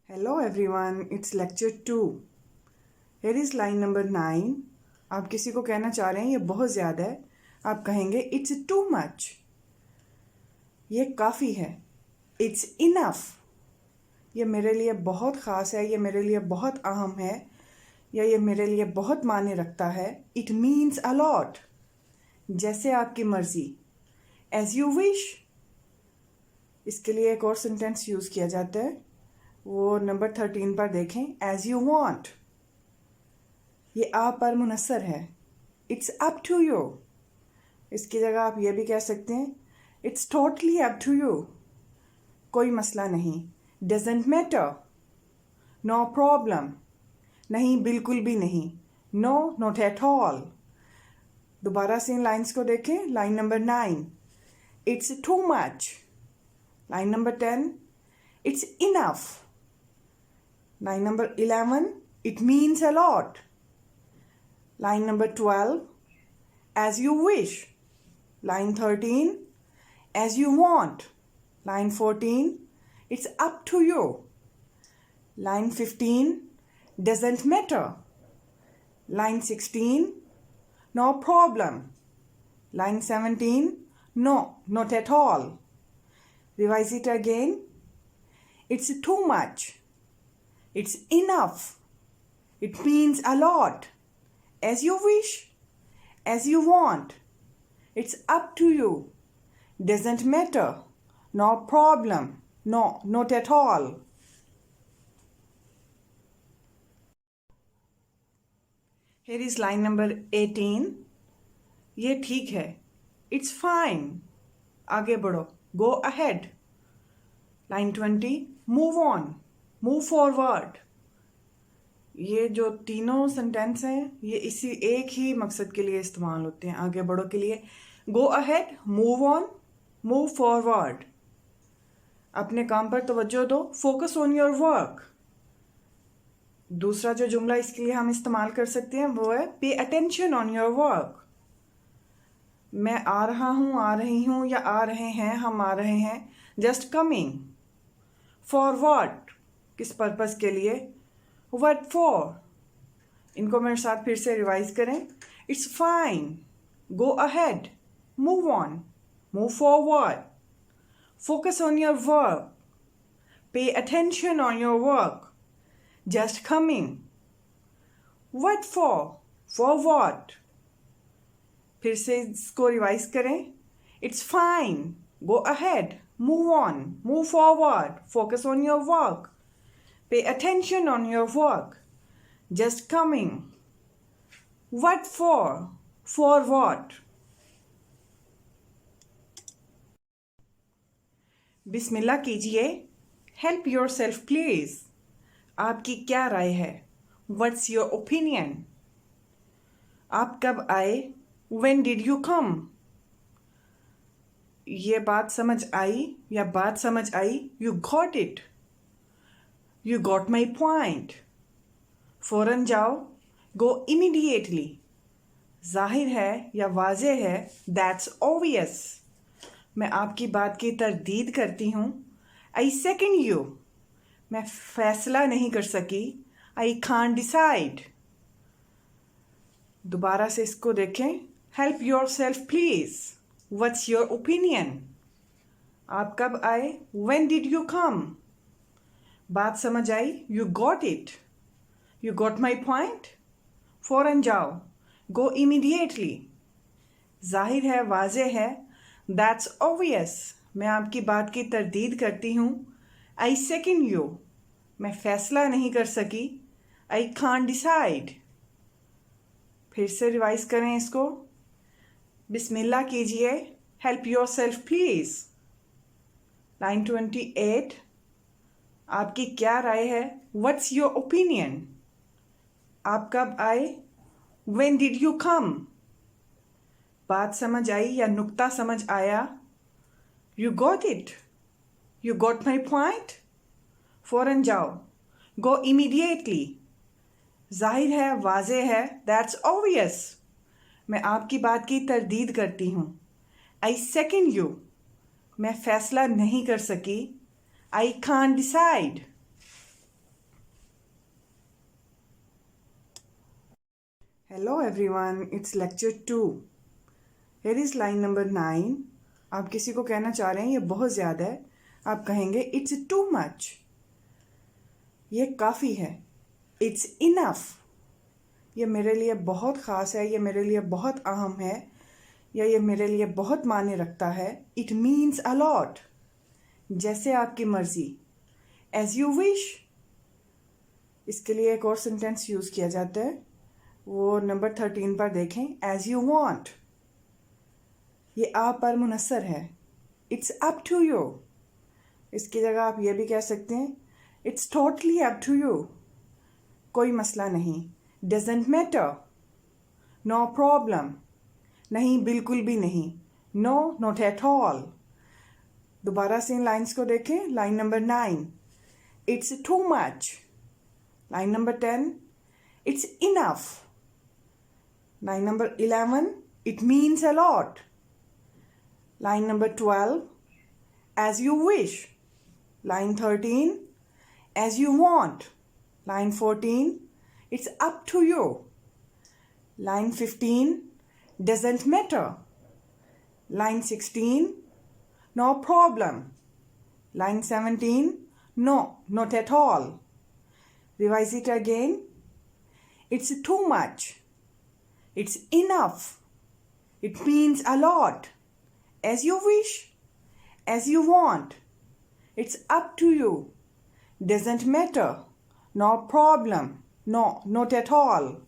Hello everyone, it's lecture 2. Here is line number 9. आप किसी को कहना चाह रहे हैं ये बहुत ज़्यादा है, आप कहेंगे it's too much. ये काफ़ी है. It's enough. ये मेरे लिए बहुत ख़ास है, ये मेरे लिए बहुत अहम है, या ये मेरे लिए बहुत मायने रखता है. It means a lot. जैसे आपकी मर्ज़ी. As you wish. इसके लिए एक और सेंटेंस यूज़ किया जाता है, वो नंबर 13 पर देखें. एज यू वॉन्ट, ये आप पर मुनसर है. It's up to you. इसकी जगह आप ये भी कह सकते हैं it's totally up to you. कोई मसला नहीं. Doesn't matter. No problem. नहीं, बिल्कुल भी नहीं. No, not at all. दोबारा से इन लाइन्स को देखें. Line number 9, it's too much. Line number 10, it's enough. Line number 11, it means a lot. Line number 12, as you wish. Line 13, as you want. Line 14, it's up to you. Line 15, doesn't matter. Line 16, no problem. Line 17, no, not at all. Revise it again. It's too much. It's enough. It means a lot. As you wish. As you want. It's up to you. Doesn't matter. No problem. No, not at all. Here is line number 18. ये ठीक है. It's fine. आगे बढ़ो. Go ahead. Line 20. Move on. Move forward. ये जो तीनों sentence हैं ये इसी एक ही मकसद के लिए इस्तेमाल होते हैं, आगे बढ़ो के लिए. Go ahead, move on, move forward. अपने काम पर तवज्जो दो. Focus on your work. दूसरा जो जुमला इसके लिए हम इस्तेमाल कर सकते हैं वो है pay attention on your work. मैं आ रहा हूँ, आ रही हूँ, या आ रहे हैं, हम आ रहे हैं. Just coming. फॉरवर्ड, किस पर्पस के लिए. What for. इनको मेरे साथ फिर से रिवाइज करें. It's fine. Go ahead. Move on. Move forward. Focus on your work. Pay attention on your work. Just coming. What for. For what. फिर से इसको रिवाइज करें. It's fine. Go ahead. Move on. Move forward. Focus on your work. Pay attention on your work. Just coming. What for? For what? बिस्मिल्लाह कीजिए. Help yourself please. आपकी क्या राय है? What's your opinion? आप कब आए? When did you come? ये बात समझ आई या बात समझ आई? You got it. You got my point. फौरन जाओ. Go immediately. जाहिर है या वाज़ेह है. That's obvious. मैं आपकी बात की तरदीद करती हूँ. I second you. मैं फैसला नहीं कर सकी. I can't decide. दोबारा से इसको देखें. Help yourself please. What's your opinion? आप कब आए? When did you come? बात समझ आई. You got it. You got my point. फौरन जाओ. Go immediately. जाहिर है, वाज़ेह है. That's obvious. मैं आपकी बात की तरदीद करती हूँ. I second you. मैं फैसला नहीं कर सकी. I can't decide. फिर से रिवाइज करें इसको. बिस्मिल्लाह कीजिए. Help yourself please. Line 28. आपकी क्या राय है? What's your opinion? आप कब आए? When did you come? बात समझ आई या नुक्ता समझ आया? You got it. You got my point? फौरन जाओ. Go immediately. जाहिर है, वाज़ेह है. That's obvious. मैं आपकी बात की तरदीद करती हूँ. I second you. मैं फैसला नहीं कर सकी. I can't decide. Hello everyone, it's lecture 2. Here is line number 9. आप किसी को कहना चाह रहे हैं ये बहुत ज़्यादा है, आप कहेंगे it's too much. ये काफ़ी है. It's enough. ये मेरे लिए बहुत ख़ास है, ये मेरे लिए बहुत अहम है, या ये मेरे लिए बहुत मायने रखता है. It means a lot. जैसे आपकी मर्ज़ी. As you wish. इसके लिए एक और सेंटेंस यूज़ किया जाता है, वो नंबर 13 पर देखें. As you want. ये आप पर मुनस्सर है. It's up to you. इसकी जगह आप ये भी कह सकते हैं It's totally up to you. कोई मसला नहीं. Doesn't matter. No problem. नहीं, बिल्कुल भी नहीं. No, not at all. दोबारा से इन लाइन्स को देखें. Line number 9. It's too much. Line number 10. It's enough. Line number 11. It means a lot. Line number 12, as you wish. Line 13, as you want. Line 14, it's up to you. Line 15, doesn't matter. Line 16, no problem. Line 17, no, not at all. Revise it again. It's too much. It's enough. It means a lot. As you wish, as you want. It's up to you. Doesn't matter. No problem. No, not at all.